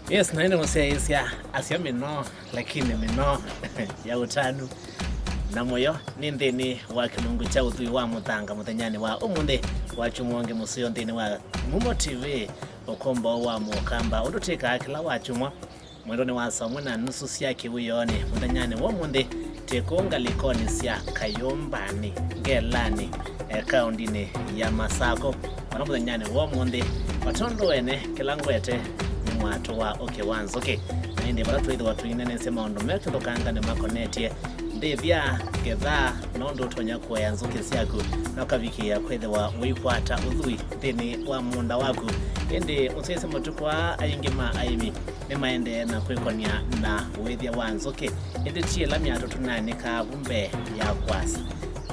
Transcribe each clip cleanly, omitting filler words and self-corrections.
Yes, naenda museisia asio mino lakini mino ya utanu na moyo ni nthini wa kilungu cha uthui wa muthanga muthenyani wa umuthi wa chumwonge musio nthini wa Mumo TV ukombo wa mukamba udutika kila wa chumwa mwendoni wa samwe na nusu cia kiwiyoni muthenyani wa umuthi tikunga likoni cia Kayumbani Ngelani kaundini ya Masako wana muthenyani wa umuthi watondo wene kilangwete mwatu wa wanzo na indi bala twithe watu inene sema ondo meto dokanga ne makonetie ndivya getha nondo tonya kwa yanzuke siaku na kaviki ya kwethe wa wikwata uthui thini wa munda waku indi usese mutukwa ayingima aimi ne maende na kwikonia na withia wanzuke indi tie la miato tunani ka bumbe ya kwasa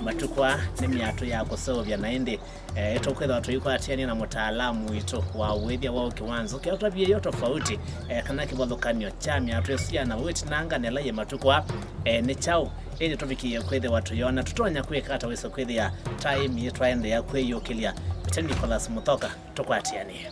matukwa ni miato ya kusovya na indi etokwetha watu ikwatiani na mutaalamu wito wa withia wa kiwanzo kia tabia yo tofauti kana kibothokanio cha miato cia na witi nanga ne laye matukwa ni chao ili topikie kwethe watu yona tutonya kweka hata wese kwethia time yetu aende ya kweyo kilia Peter Nicholas Muthoka tokwatiani.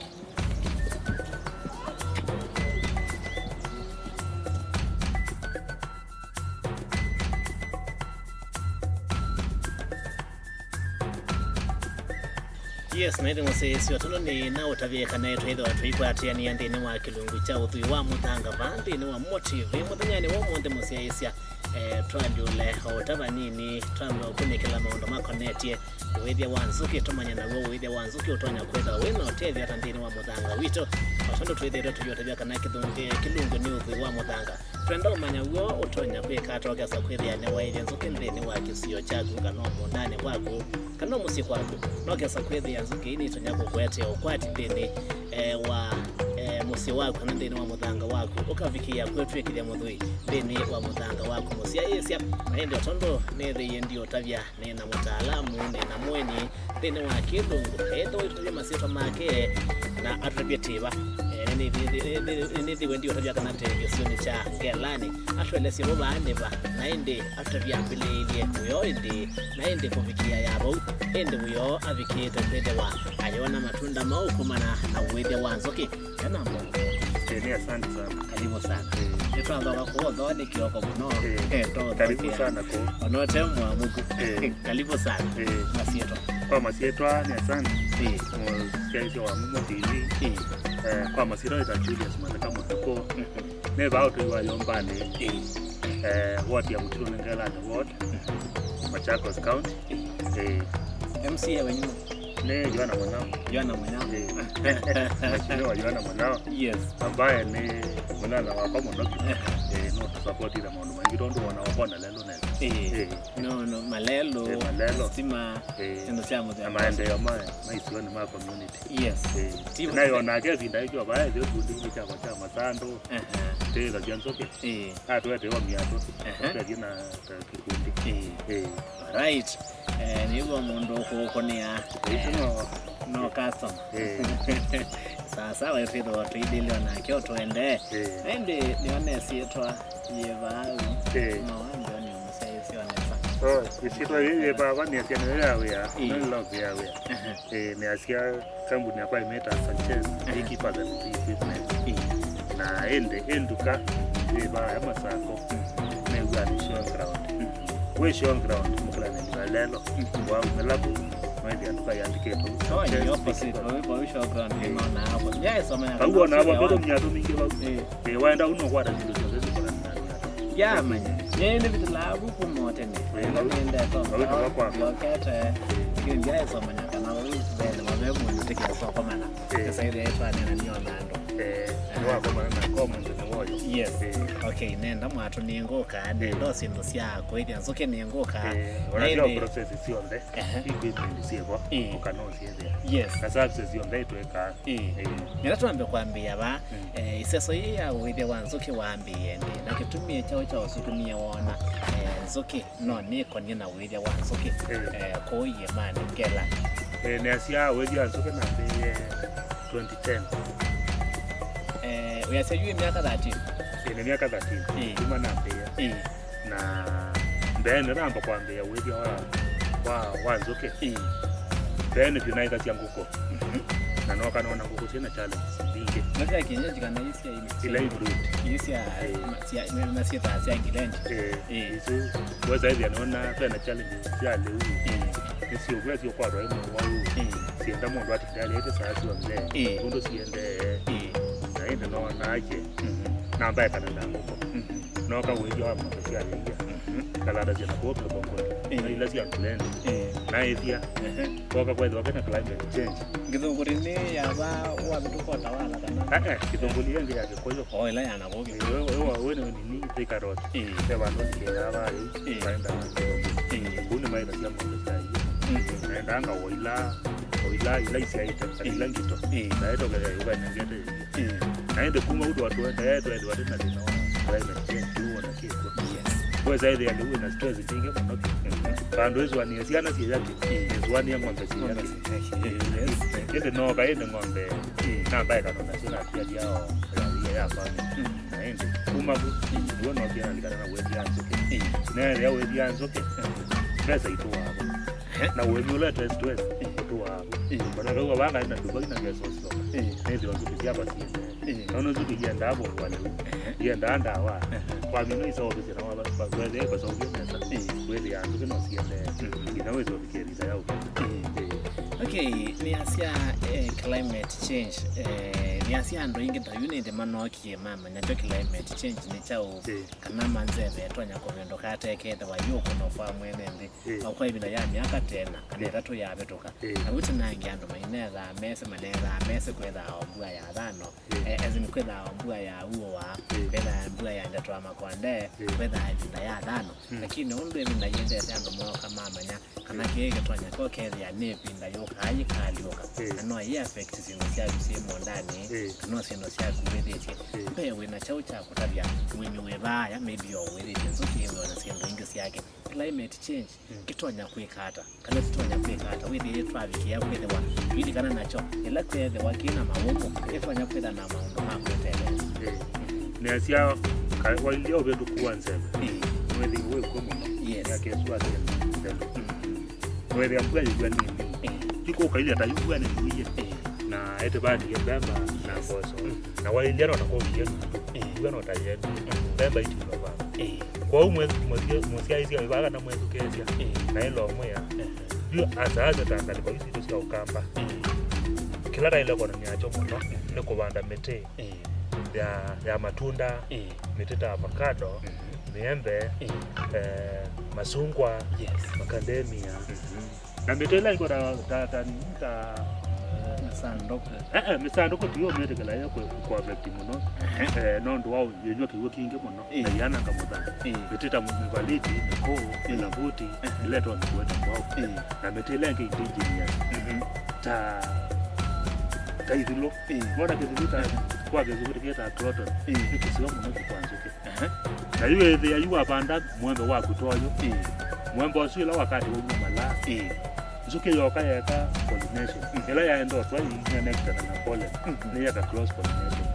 Yes, naidi museisi watono ni na utavieka na yetu hitho watu ikwatiani ya nthini wa kilungu cha uthui wa muthanga nthini wa Mumo TV muthenyani wa umuthi museisia twandule otava nini twamba kunikila maondo makonetie withia wanzuki tumanya na wo withia wanzuki utonya kwetha wina otethia nthini wa muthanga wito watondo twithire tuyotavia kana kilungu ni uthui wa muthanga twenda umanya wo utonya kwika atoka sa kwithia ne wa ile nzuki nthini wa kisio chaku kana mundani wako kana musi kwaku no kesa kwithia nzuki ini tonya kukwete ukwati nthini wa musi wako na nthini wa muthanga wako ukavikia kwetwekilia muthui nthini wa muthanga wako musia yesia na ndio tondo nethe ndio tavia nena mutaalamu nena mweni nthini wa kilungu eto ituvia masito make na atrepetiva ni ndio tavia kana tegesioni cha Ngelani atwelesi bo baandeva na indi atavia mbilelie uyo indi na indi kuvikia yabo indi uyo avikite kwethe wa ayona matunda maukumana na uwithia wanzoki kana mbona ni asante sana. Karibu sana. Nitwanza kuhodha ni kioko muno. Karibu sana ko. Onotemwa muku. Karibu sana. Masieto. Kwa masieto ni asante. Msaidizi wa Mumo TV. Kwa masieto ita Julius Mandaka Mutoko. Ne ba utu wa Yombani. Ward ya Mutulu Ngelani ward. Machakos County. MC ya wenyewe. Ne Joana Mwanao. Joana Mwanao. Mheshimiwa Joana Mwanao. Yes. Ambaye ni mwana wa pamoja. No support ile maono mangirondo wanaopona lelo na. No malelo. Stima tendo cha mmoja. Maendeleo maisio ni ma community. Yes. Na yona ke vinda hiyo bae ndio tundi cha kwa masando. Tela jansoke. Hatu ate wa miato. Ndio na kikundi. Right. Niwo mundo kukonia. No custom. Sasa wewe ndio watu idili wana kio tuende. Ende nione sietwa yevau. Mawanda ni msaisi wanesa. Isietwa yevau ni asiana yawe ya. Love yawe. Ni asia kampuni hapa imeta Sanchez ikipa za business. Na enduka yevau ya Masako. Ni show ground. We show ground mkulana ni lelo. Wa melabu maybe atukayandike tu. So ni opposite wa show ground ni maana hapo. Yes, maana hapo na hapo bado mnyato mingi ba. Waenda uno kwa tatizo zote kwa nani. Ya manya. Yeye vitu labu kumote ni. Nenda kwa. Wakati kingia hizo manya kana wewe bele mabemo ndio kwa maana. Sasa ile yetu anena ni onando. Wa kwa maana comment ni moja. Yes. Okay, nenda mwatu ninguka ndo sindu cia kwithia nzuki ninguka. Wana process cionthe. Equipment ciego ukano ciethia. Yes. Na services cionthe tweka. Nira twambe kwambia ba iseso hii ya withia wa nzuki wambie ndi na kitumie chao cha usukumia wona nzuki no niko ni na withia wa nzuki koye mane kela. Ni asia withia nzuki na mbe 2010. Uyasejui miaka 30. Ni miaka 30. Kuma na mbe. Na mbene ramba kwambia withia wa nzuki. Mbene tunaika cia nguko. Na no kana ona nguko cina challenge mbingi. Ndio kienyeji kana hisi ya ile brood. Hisi ya na sita cia England. Hizo weza hivi anaona tena challenge ya leo. Sio uwezi kwa roho wao. Sienda mundu atindale ite saa sio mzee. Mundu siende. Na ende no naaje. Na mbaya kana na nguko. No ka wewe wa mapesi ya ingia. Kala da jana kwa bongo. Na ile cia England. Na ethia. Kwa kwa hiyo kana climate change. Githunguri-ini yaba wa bituko tawala kana. Githunguri yangi yake kwa hiyo. Ila yana gogi. Wewe ni thika road. Sema ndo kienda bali. Kaenda. Kuna maana cia mapesi. Naenda anga oila isia ita ila ngito na eto gele yuba nyangete naende kuma udo watu eto na dino climate change huo na kiko kwa zaidi ya leo na stress nyingi mno bando hizo ni siana si yake zwani ya ng'ombe si yake ende no kaende ng'ombe na bae kana na sina pia yao ya hapa naende kuma huo no pia alikana na wewe yanzoke na ya wewe yanzoke pesa ito hapo na wewe ule stress tu hapo bana roho wanga na dubai na geso sio ndio ndio hapa si naona zuki yenda hapo wale yenda anda wa kwa mimi hizo ofisi na wao wewe kwa sababu wewe ya ndio no siende inaweza kufikiria yao. Okay, ni asia climate change ni asia ndo ingi ta unit manokie mama nyacho climate change ni chao kana manzebe tonya ko vendo kate kete wa yuko no fa mwene ndi akwa ibina ya miaka tena kana tatu ya betoka na wuti nangi ando maineza mese kwenda obua ya dhano ezini kwenda obua ya uo wa kwenda obua ya ndato amakonde kwenda ibina ya dhano lakini ondo ibina yende ando mo kama manya kana kege tonya ko kete ya nepinda yoka ayi kalioka no ya affect sino sia simo ndani no sino sia kumedete bewe na chao cha kutabia wenyewe baya maybe yo wewe nzo kiyo na sino ingisi yake climate change kitonya kwikata kana kitonya kwikata wewe traffic ya kwedewa bili kana nacho ila kwedewa kina mawomo kitonya kweda na maundo mako tele ni asia walio betu kuanza wewe kwa mama yake swali wewe ambaye yajua nini kiko kaili atayugwa ni wiye na ete badi ya bamba na boso na wailiano na kwa wiye wiye no taye bamba iti baba kwa umwe mwesia hizi ya na mwezu kesia na ilo moya ndio azaza tanga kwa hizi ndio sia ukamba kila raila kwa ni acho mno ni kubanda mete ya matunda miteta avocado miembe masungwa macadamia na mitela iko ta misandoko tiyo mete kala yako kwa affect muno no ndo wao yenyo kiwo kinge muno na yana kamudana miteta mvaliti ko ina buti leto kwenda kwao na mitela ngi injini ta idilo bora kizilita kwa kizuri kita cloton ikisiwa muno kwanzuke na iwe the ayuwa banda mwembe wa kutoyo mwembe wasila wakati wa mala zuke yoka yaka pollination ela ya endo twa ni nectar na pollen ni yaka cross pollination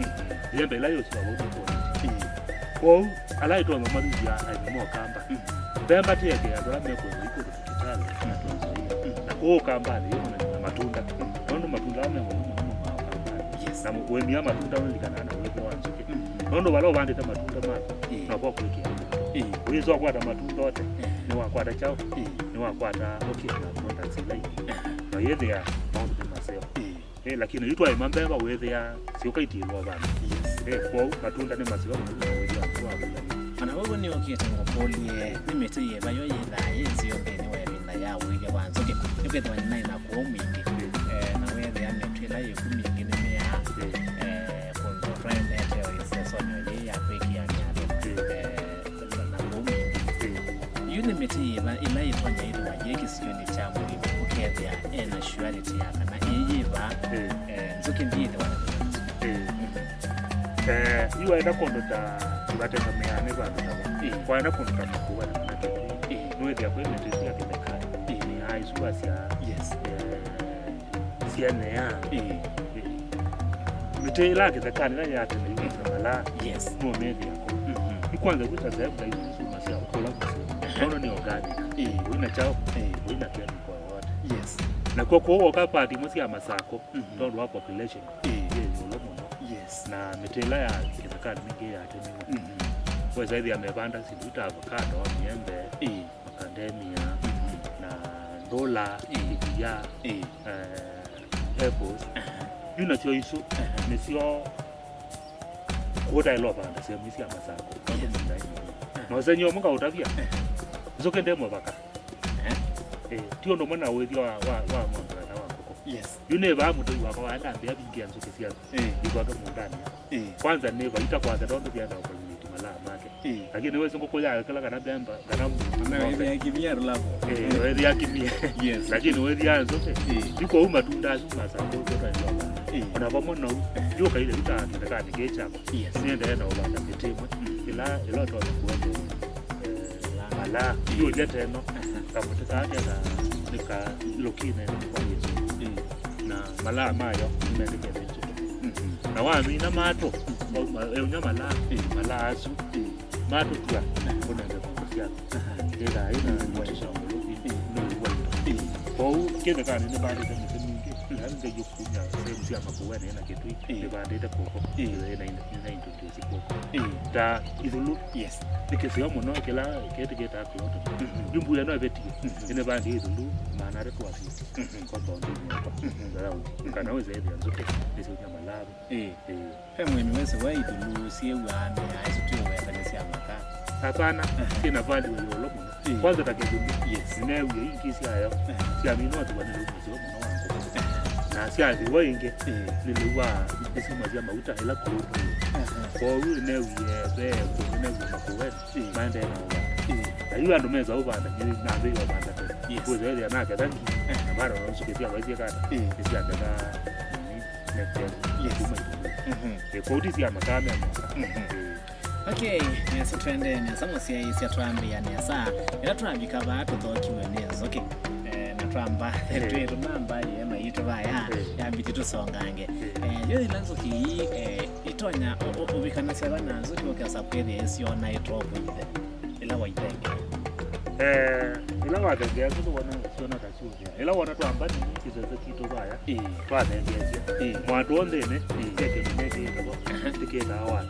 yembe la yosi wa pollen kwa ala ito mama ya aimo kamba bemba tieke ya dola meko iko kitale na tuanzo na kwa kamba ni na matunda ndo matunda ame na wewe ya matunda ulikana na wewe wanzuke ndo walo bandita matunda mako na kwa kuikia wewe kwa matunda yote ni wakwata chao ni wakwata okay na kwenda zile na yeye ya mambo maseo lakini itwa imambemba wewe ya sio kaitilo bana kwa matunda ni maseo na wewe kwa ana wewe ni okieta ngopoli nimetiye bayo yenda yenzi yongene wewe na ya wewe wanzuke niketwa ni na kwa mwingi na wewe ya metela yekumi ngine ya friend at your sonyo ya kweki lakini mitiiva ila itonya ithwa yekisio ni cha muhimu ukethia ena surety yaka na iyiva nzuki ndiithe wana iwa enda kondo ta batengamea ne bantu nabo kwa enda kondo ta kuwa na kitu nwethia kwa metisia kimekali ni aiswa sia sia ne ya mite ila kithekani na yate na yuko mala no media ko kwanza kutaza kwa hizo masia ukola kono ni organic wina chao wina kiani kwa wote na kwa wakapati musi ya masako ndo wa population na mitela ya kithekani mingi ya tena kwa zaidi amepanda sibuta avocado miembe macadamia na dola ya apples yuna sio isu ni sio kuota ilo banda sio misi ya masako no zenyo munga utavia zoke ndemo baka tio ndo mwana wethi wa mwanga na wako yune ba mutu wako waenda mbia bingia nzuke sia iko ndo mundani kwanza neva itakwaza ndo ndia ndo community mala make lakini wewe ngo koja kala kana bemba kana wewe ya kimia lavo wewe ya kimia lakini wewe ya nzoke iko uma tunda masako kuota ilo ona pamoja ndio kaile itaanza nigecha siende na ubanda mitimwe ila ilo to kuende la hiyo jeta eno kama tutaaje na nika lokine kwa hiyo na mala mayo imeendeke hicho na wami na mato nyama mala asu mato tu kuna ndio kusia ila ina mwatisha ndio kwa kile kana ni baada ya ndio yukunya sehemu ya makuwa na kitu ile baada koko ile ina introduce koko ta idulu nikisema mono kila kete akloto jumbu ya no beti ine baada idulu maana retu afisi compound ndio kana weza ile nzote hizo nyama labu mwemi wese wa idulu siewa ame aisutio ya kanisa maka hapana sina value ile lomo kwanza takedu newe hii kisi hayo si amino tu bwana sio na siazi wengi niliwa isima ya mauta ila kurutu kwa huyu newe be kuna makuwe mande na hiyo ndo meza ubanda ni na ndio banda kwa zaidi ya naka dangi na bado unasukia wazi kata isi andaka kwa hiyo ya makame okay nesi twende ni samusia isi atuambia ni saa ila tunabika baatu thokiwe nezo okay twamba twetu namba yema itobaya yambiti tusongange yo ilanzo ki itonya ubikana sala nanzo kwa sababu esio na itopo ide ila waitenge ila watenge azu wana sio na tashuja ila wana twamba ni kizaza kitobaya twanengezia mwandu ondene yeke nege ndo tiketa awa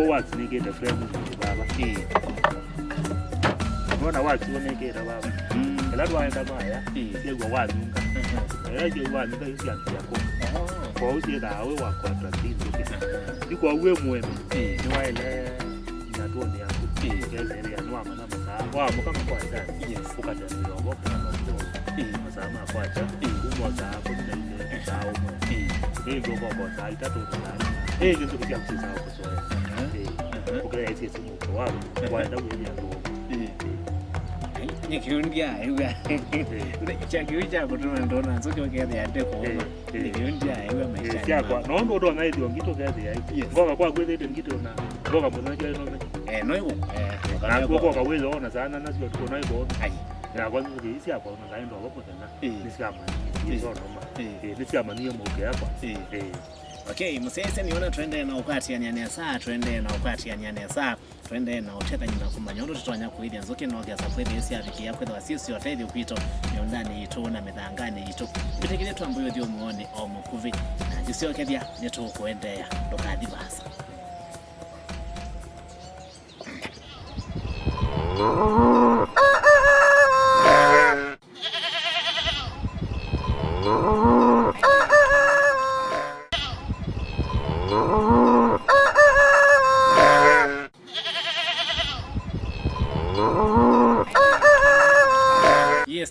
wats nige the friend baba wana wats nige baba ela twaenda maya yegwa wanyunga yegwa wanyunga yako kwa uzi dawe wako atatizo iko awe mwema ni waile nyatoni yako keze ya nwa mana masa wa mukama kwa ndani ukata ndogo kwa masama kwa cha umoza hapo ndio sawa ndio kwa sai tatu ndio ndio kuja kusisa hapo soe ukaya hizi simu kwa waenda wewe ndio nikiundia aiwa chakiucha kutuma ndona nzoke kete ya deko nikiundia aiwa maisha yako naomba ndo na hiyo ngito kete ya ngoga kwa kwete ngito na ngoga mbona kile no no na kwa wewe ona sana na sio tuko nayo ai na kwa nini hisi hapo na ndio hapo tena nisikama hizo noma nisikama niyo moke hapa okay musese niona twende na ukati ya nyane saa twende na ukati ya nyane saa twende na uteta nyina kumanyondo tutwanya kuidia nzoke no gasa kweli isi abiki yakwe da sisi yotethi upito nyondani itu na medangani itu bitekile twambuyo dio muone o mukuvi na jisio kedia neto kuendea dokadi basa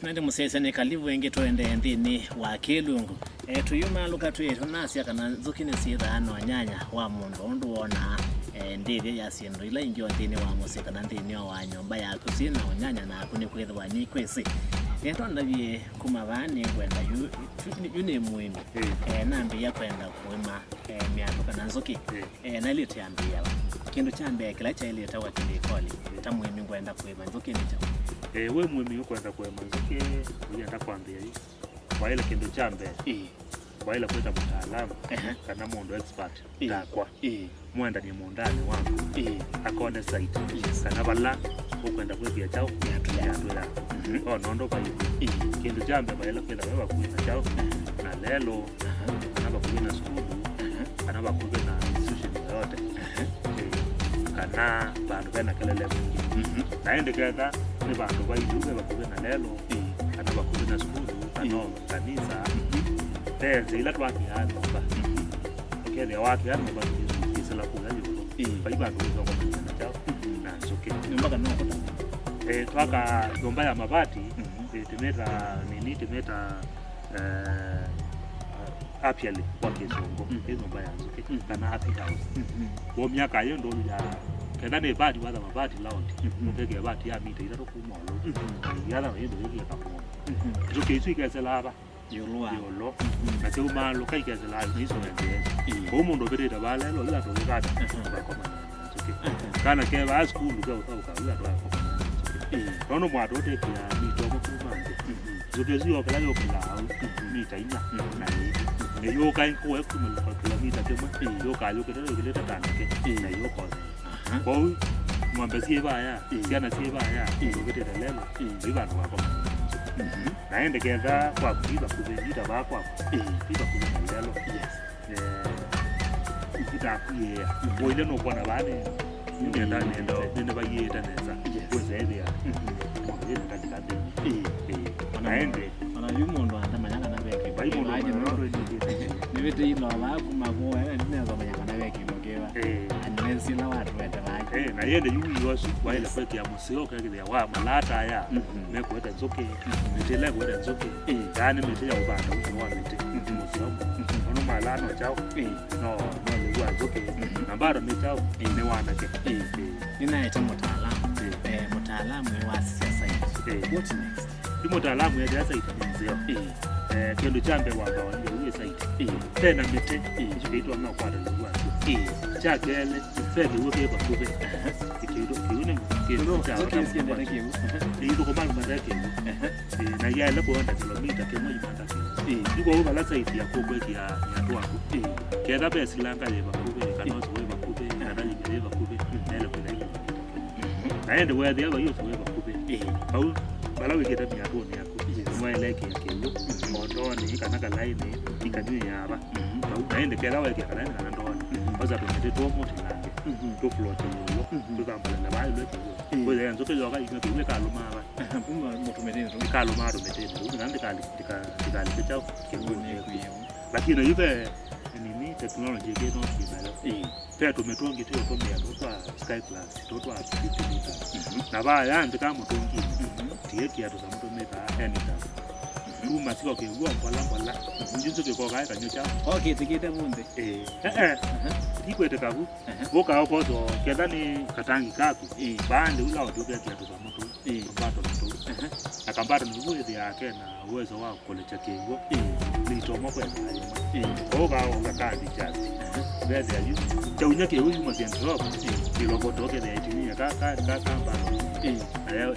nende musese ne kalivu enge twende ndini wa kilungu tuyuma luka twetu nasi kana zukine sira ano nyanya wa mundu ndu wona ndithi ya sindu ila ingio nthini wa musika na nthini wa nyumba yaku sina unyanya naku ni kwithwa ni kwisi ngetonda bie kuma bani kwenda yu ni muhimu nambi ya kwenda kuima miatu kana nzuki na ile tiambia kindu cha mbele kila cha ile tawa kilikoli ta muhimu kwenda kuima nzuki ni cha we muhimu kwenda kuima nzuki uyenda kwambia hii kwa ile kindu cha mbele kwa ile kwenda mtaalamu kana mundu expert takwa mwenda ni mundani wangu akone site kana bala ukwenda kwebia chao yatula nondo ba kindu jambe ba ile kwenda baba kuina chao na lelo kana kuina school kana kuina institution yote kana bandu bena kelele naende kadha ni bandu ba iduke ba kuina lelo kana kuina school kana kanisa tenze ila twaki hano ba kile watu hano ba kisala kugayo baiba ndo kwa chao na nzuki mpaka nako twaka gomba ya mabati timeta nini timeta apiali kwa kizungu hizo mbaya nzuki kana happy house kwa miaka hiyo ndo ya kedane badi wala mabati laundi mpeke badi ya mita ila kumolo yala hiyo ndio kama nzuki hizo ikasela yolo na chuma lo kai kazela hizo ndio kwa mundo bereta bale lo la to gata kwa kana ke ba school ga la to no mwa to te ya mito ko kumande zote zio kala yo kala mita ina na ni yo kai ko e kuma lo kala mita ke mo yo ka yo ke to ke ta ke na yo ko kwa mwambe sie baya siana sie baya lo bereta lelo iba no kwa naende kenda kwa kuiba kuvejita bakwa iba kuvejita lelo itakuye boile no kwana bane nenda bayeta neza kwezebe ya mwezi katikati naende ana yumondo andamanyana na beke bayimondo ni vitu ino alafu magoa ndio manyana na beke ndokewa anensi na watu wete na yende yui yosu waile kweke ya museo kage ya wa malata ya meko wete nzoke mitele wete nzoke yani mitele ya ubanda wa mite museo ono malano chao no ni wa nzoke nambaro ni chao ni wanake ninaita mtaalamu wa siasa hivi what next mtaalamu ya siasa itamzeo kendo chambe wanga wale site tena mite ikiitwa na kwa ndio cha kele fedi wote kwa kube ikiitwa kiune kendo cha ndio kwa maana yake na yale kwa kilomita kemo imanda yuko huko la site ya kogwe ya toa kenda pesa langa ya kube kanozo wewe kube na ndio ile kube ndio kwa hiyo naende wewe ndio hiyo wewe kube au bala wiketa miagoni yako mweleke kiyo ondoni kana kalaini ikanywe yaba naende kera weke kana kana ndoni oza tumete to moti lake to float yo tukambala na bayi leke yo kwa hiyo nzoke yoga ingwe kaluma ba puma motumete kaluma tumete ngande kali kichao kingone lakini yupe nini technology yetu ndio pia tumetongi tio kwa mia kwa sky plus toto apipita na ba yandi kama mutongi tie kiatu za mtu meta enita tuma sio kingua kwala njinzo ke kwa ka nyocha okay tikite munde ikwete kabu boka hapo to kedani katangi kapi bande ula odoga kiatu za mtu pato mtu akambata nguvu yake na uwezo wao kulecha kingo litomo kwa hayo oga ngakandi chasi bede ayu taunya ke huyu mazentro kiloko toke de etinia ka kamba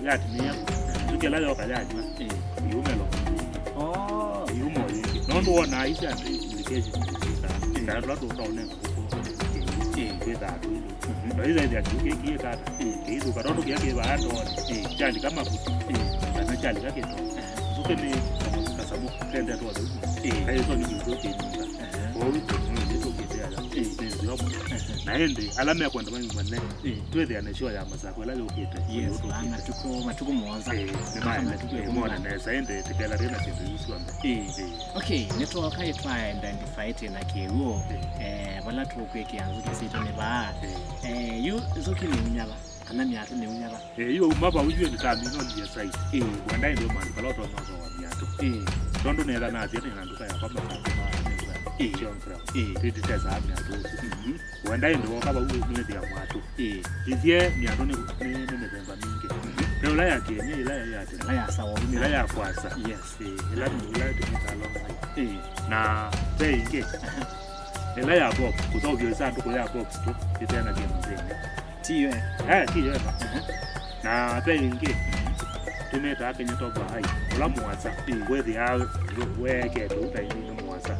ya timia tukela yo kalaji yumelo yumo nondo wana isa indication na roto ndone kweta tu ndio ile ya kiki tata hizo karondo yake baado chali kama kuti na chali yake to zuke ni kasamu kenda to hizo ni zote kwa hiyo ndio kitea naende alama ya kwenda mimi manne twethe anashoa ya masako la yokete yes ana matuko mwanza ni maana tuko mwana na saende tekela tena kitu hizo okay neto kai try identify tena kiwo bala tukweke yanzu kisito ne ba you zoki ni unyala kana miatu ni unyala hiyo mapa ujue ni kama ino ndio site wanda ndio mali bala to no wa miatu tondo ne la na tena nduka ya kwamba chongra titesa amya tu wanda ndo kaba uwe ya mwatu izie miando ni mebemba mingi pero la yake ni la yake la ya sawa ni la ya kwasa ila tumika na tenge ila ya bob kutoka sana tuko ya bob tu tena kile tiyo tiyo na tenge tumeta kenya toba hai ula mwasa wethi ya weke tu taini mwasa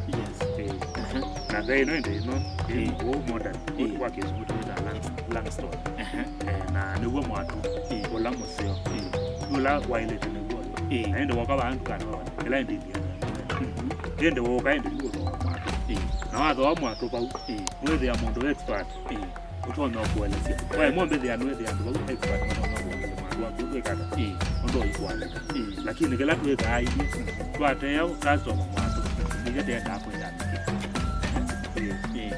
na they no no modern kwa kizungu tunaita Langston na ni mwatu ula museo ula waile tena na ndio wakaba antu kana ila ndio ndio wakaenda ndio mwatu na wao mwatu kwa wethi ya mondo expert utona kuelezea kwa mwombe ya wethi ya ndo expert wa kata ndo ikwale lakini kila tuweka haidi twateo kaso mwato nigete hapo ndani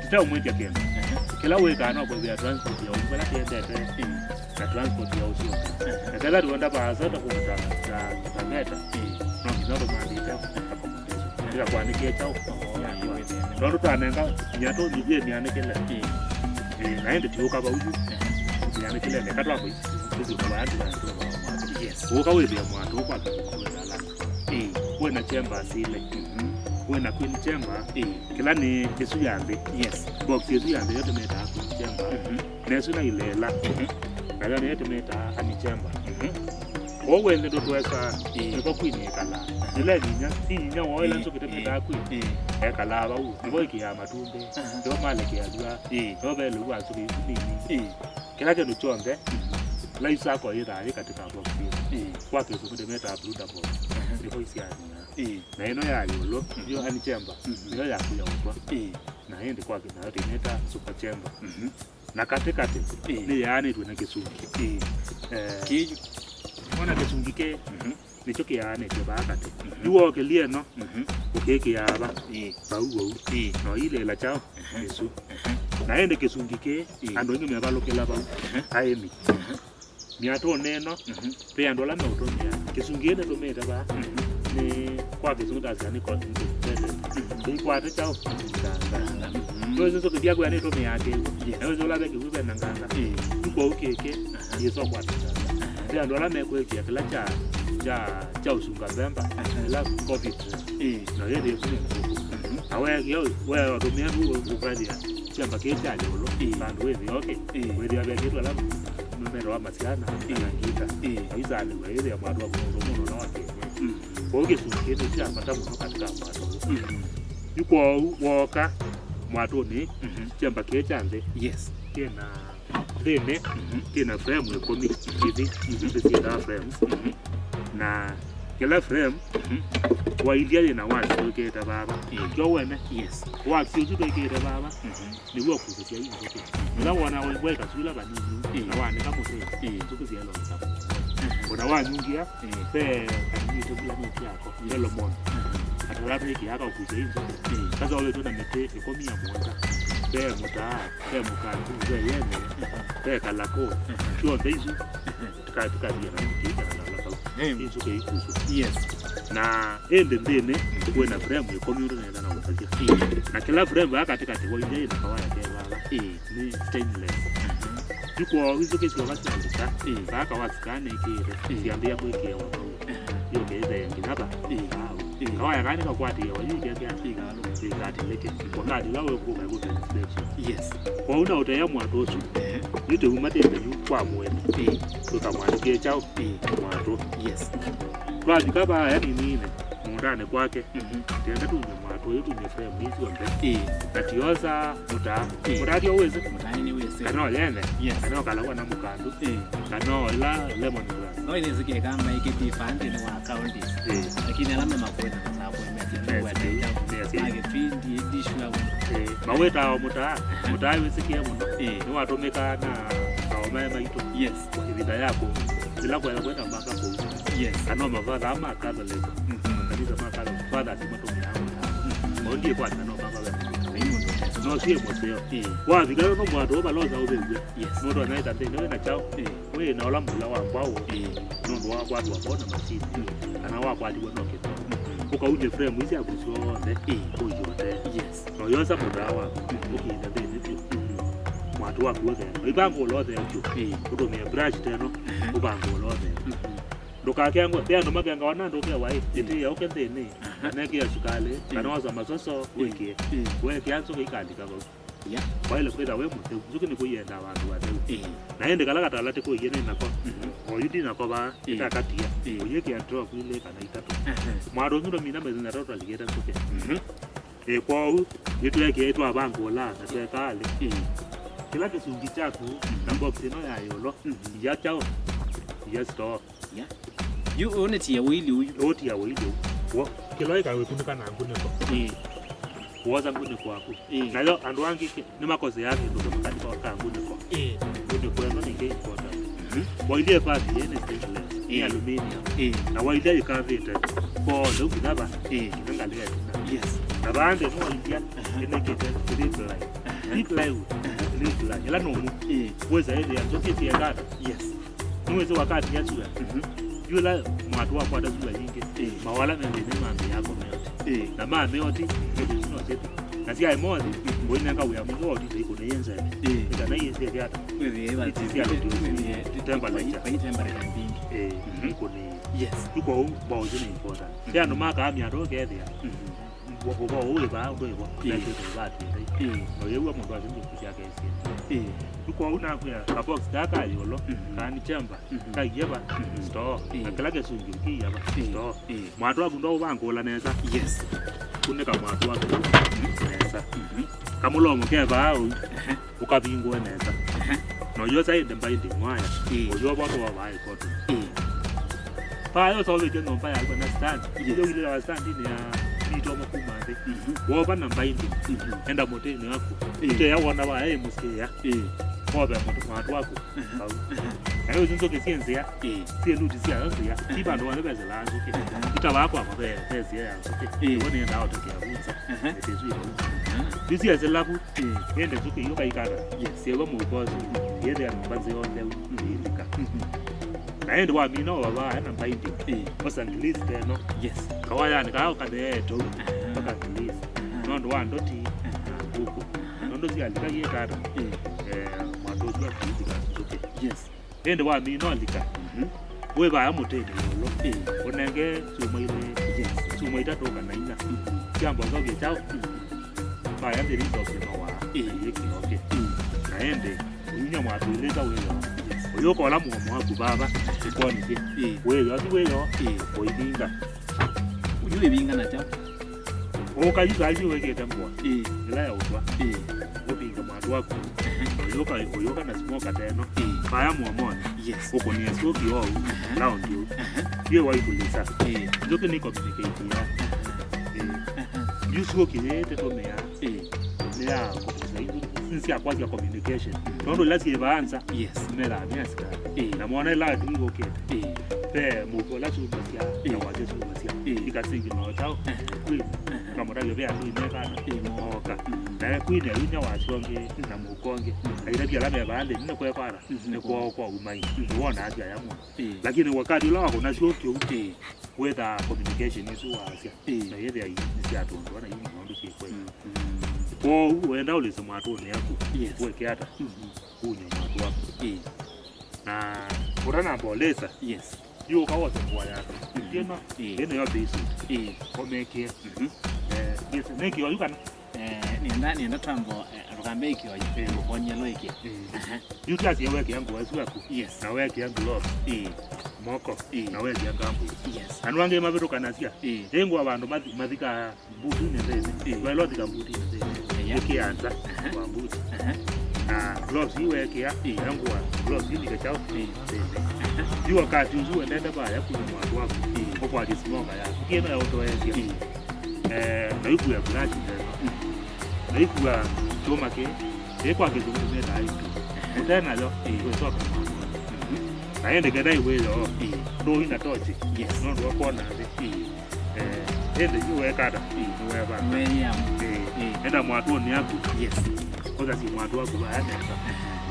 tutao mweke tena kila weka na kwa vya transport ya ubala tete na transport ya usio na kila tuenda baza ta kuta ta meta no kidogo maandika bila kuanikia chao ndo tutanenga nyato nije niane kile naende tuoka ba uju niane kile katwa hapo hizo kwa watu ukawethi ya mwatu kwa uwe na chemba asile uwe na queen chemba kila ni kesu yambe box yesu yambe yote meta queen chemba nesu na ilela na yote meta ani chemba owe ndo tuwesa kwa queen kala ile ninya wao lanzo kitemeta queen kala ba u ngo ikia matumbe ndo maleke ya jua ndo bele wa suri ni kila kitu chonde laisa yako ida katika box kwa kitu kudemeta bruda box ndio hisia na ino ya yolo ndio hani chemba ndio ya kuyaukwa na yende kwa kina yote meta super chemba na katikati ni yani tu na kisungi kiju ona kisungi ke nicho kiane ke bakati duo ke lieno ukeke yaba bauo no ile la chao Yesu na yende kisungi ke ando ngi mebalokela ba aemi miato neno pe andola me utomia kisungene do meta ba ni kwa kizunguta zani kwa ni kwa ta chao ndio zo kidia kwa ni to miake ndio zo la be kiwe na nganga uko ukeke yeso kwa ta pe andola me kwa kia kila cha usunga bemba la covid na yeye ndio awe yo wewe utomia ukadia chamba kecha lolo bando wewe okay wewe ya kitu alafu numero wa masiana anaita aizale wewe ya mwadu wa kunono na wake kwa hiyo kitu cha matamu katika mwadu yuko woka mwadu ni chamba kecha nde tena dene tena frame ya komi hivi ndio frame na kila frame wa india na watu keta baba jo wene wa kitu keta baba ni wa kusikia hiyo na wana weka sula banini na wana kama sio tukuzia lo sababu kuna wanyungia pe kanini to bila mti yako yellow mon atalapo hiki hapa kuja hizo sasa wale tu na mete ekomia mmoja pe muta pe mukatu yeye pe kalako sio hizo tukatika dia na mti hizo ke hizo na ende ndene kuwe na frame ya community na na wakati na kila frame katika kwa ile na kawaida baba ni stainless yuko hizo kesi wakati alika baka wasikane kile siambia kwa kile wao hiyo kile ya kinaba kawaida gani kwa kwati ya wajui kia kati leke kwa kadi lao kwa kwa inspection kwa una utaya mwatosu yote umate ndio kwa mwene tukamwandikie chao mwato kwa dikaba yani nini mundane kwake tenda tu mwato yetu ni frame hizi wambe atioza mutadi oweze mutani weze kana lene kana kala na mukando kana la lemon grass no ile zike kama ikiti fund ni wa account lakini alama makwenda kwa sababu agepindi dishwa maweta wa mutai wesikia muno ni watomeka na kaoma maito kwa vida yako bila kwa kwenda mpaka kwa kana mavadha ama kaza leko kanisa makala fadha simatomia hapo ndiye kwa kana baba no sie moseo kwa vigalo no mwato baloza ubezwe ndo anaita tena na chao wewe na ola mula wa kwao ndo wa kwa bona masini kana wa kwa dibo noke ukaunye frame hizi akusione uyote yes no yosa mudawa ukienda thini tu mwatu waku wothe ibango lothe tu utumia brush teno ubango lothe ndukakengwa piano makenga wana nduke wai iti ya ukethini aneke ya sukale kana waza masoso weke anso ikandika go yeah wale kwenda we mute zuki ni kuyenda abantu wate naende kala katalate ko yene nako oyudi nako ba itakatia oyeke ya drop ile kana itatu mwaro ndo mina mezi na total ligeta suke kwa yetu yake yetu abango la na twekale kila kisungi chako na box no ya yolo ya chao ya store yeah you own it ya wili oti ya wili wo kila ika we kunika na ngune ko kuoza ngune kwako na leo andu wangi ni makoze yake ndio katika ngune ko ndio kwa ndo ninge importa waile pati yene stainless aluminium na waile ikavita kwa ndo kidaba ngangalia yes na bande no india ene kete reply ila nomu weza ile ya zote ya data yes niweze wakati ya sura yula mwatu wako atazula nyingi mawala nende ni mambe yako meoti na mambe oti ndio sino zetu na sia emozi wena nga uya mwoti iko neyenza ika na yese yata wewe eba tisia ndio temperature kwa temperature mbingi iko ni yes iko bozo ni important ya no maka amya roke ethia wo ule ba ndo ibo na kitu bati no yewa muntu azindi kusia kesi kwa una kwa box daka yolo kani chamba kayeba store akala ke sungi ki yaba store mwatu abundo ubangola neza yes kuneka mwatu wako neza kamulomo ke ba ukabingwa neza no yosa inde mbaindi mwaya oyo bako wa bai koto pa yo so le no pa ya na stand yo ile wa stand ni ya nito makumande wo ba na mbaindi enda moteni wako ite ya wana ba musikia Mobe mwatu wako ayo zinzo kesienze ya sie luti sia ya tiba ndo wana beze la nzuke itabako akobe beze ya nzuke wone nda otoke abunza etezwi bisi azelaku ende nzuke yoka ikara sie ba mu bozo yede ya mbanze yonde ndika naende wa mino baba ana mbaindi osangilize teno yes kawaya ni kayo kadeto paka ngilize ndo wa ndoti huko ndo sia alika yekara mwadozwa kuzika zote yes ende wa mino alika we ba amutende lo onenge sumo ile yes sumo itatoka na ina jambo ngabye chao ba ya ndiri ndo kwa wa yeki okay naende unya mwatu ile ka weyo oyo ko la mu mwa baba ko ni ke weyo ati weyo oidinga uyu binga na chao o ka yusa aji weke tambo ila ya utwa obinga mwatu wako oyoka na smoke teno baya muamoni yes uko ni smoke yo round you ye wa ibulisa ndoke ni communicate ya you smoke ye teto mea ya kwa hiyo since ya kwazi ya communication ndo lazima ianza yes mera miaska na mwana la tu okay pe muko la tu masia ya waje tu masia ikasingi no tao kama ndio bia tu imeka moka na kwini yunya wasonge na mukonge aira pia labda baadhi nne kwa para ni kwa umai unaona haja ya mwa lakini wakati ule wako na shokyo whether communication is wasia na yeye ya isia tu wana yini mambo si kwa uenda ule sema tu ni yako weke hata unyo watu wako na urana bolesa yes yo kawa kwa yako tena ene yo basic komeke yes neki yo kana nienda tambo rukambe ikyo ipengo konyelo iki yuta si weke yangu wasu yako yes na weke yangu lo moko na weke yangu yes anwange mabiro kanasia dengo abantu madika butu ne welo dika butu ne yakianza kwa butu na gloves iweke yangu wa gloves ni kachao yu wakati uzuwe nenda baya kuna mwatu wako kwa dismonga ya kiena ya otoezi na yuku ya kulaji na yuku ya choma ke kwa kizungumia na yuku utena lo soka na ende kada iwe lo ndo ina tochi ndo wakona ende yuwe kada yuwe ba enda mwatu ni yako koza si mwatu wako baya nenda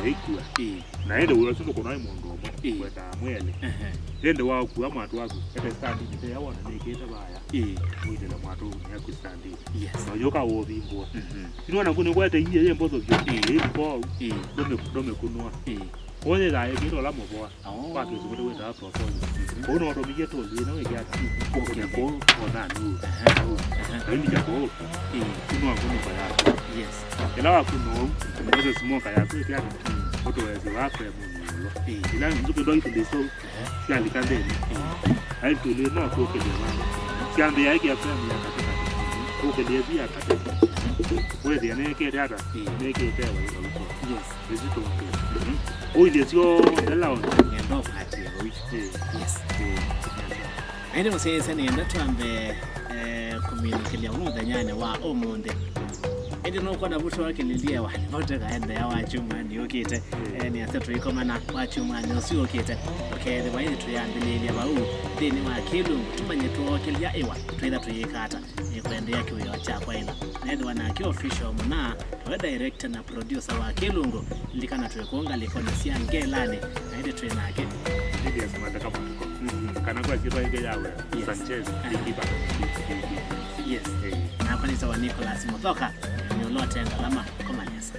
na yuku na ende uwe suno kuna imondo kwenda mwele ende wa kuwa mwatu waku ete standi nite ya wana nekete baya mwite la mwatu ya kustandi no yoka wo bimbo inwana kuni kwete iye ye mbozo byo ko dome kunwa oye ga ye kiro la moboa kwa tu zubule wenda hapo so ono ndo bije to zina we ya ko ko ona nu ndi ja ko kunwa kuni kwa ya ela wa kuno mbozo smoka ya tu ya oto wezi wako ya mungu ila nzuko ndo ito deso siali kandeni hai tu le na ko ke demani siambe yake ya family ya katika ko ke dezi ya katika wewe dia ne ke data ne ke te wa ilo visito oyi desio ela on ndo pati ende musese ne ndatwambe communication umuthanyane wa omunde ende no kwa nabuto wake lilia wa bote kaenda ya wachuma ni okite ni aseto ikomana wachuma ni osi okite okere bayi tuyambililia bau deni wa kilu tumanye to okelia ewa twenda tuyikata kwende yake uyo cha kwa ina nende wana ki official muna we director na producer wa kilungo likana tuwekonga likona sia ngelane na ende twena yake ndio asema kama kana kwa kitu ile yawe Sanchez ikipa na kwa nisa wa Nicholas Muthoka nyolote ngalama kama nesa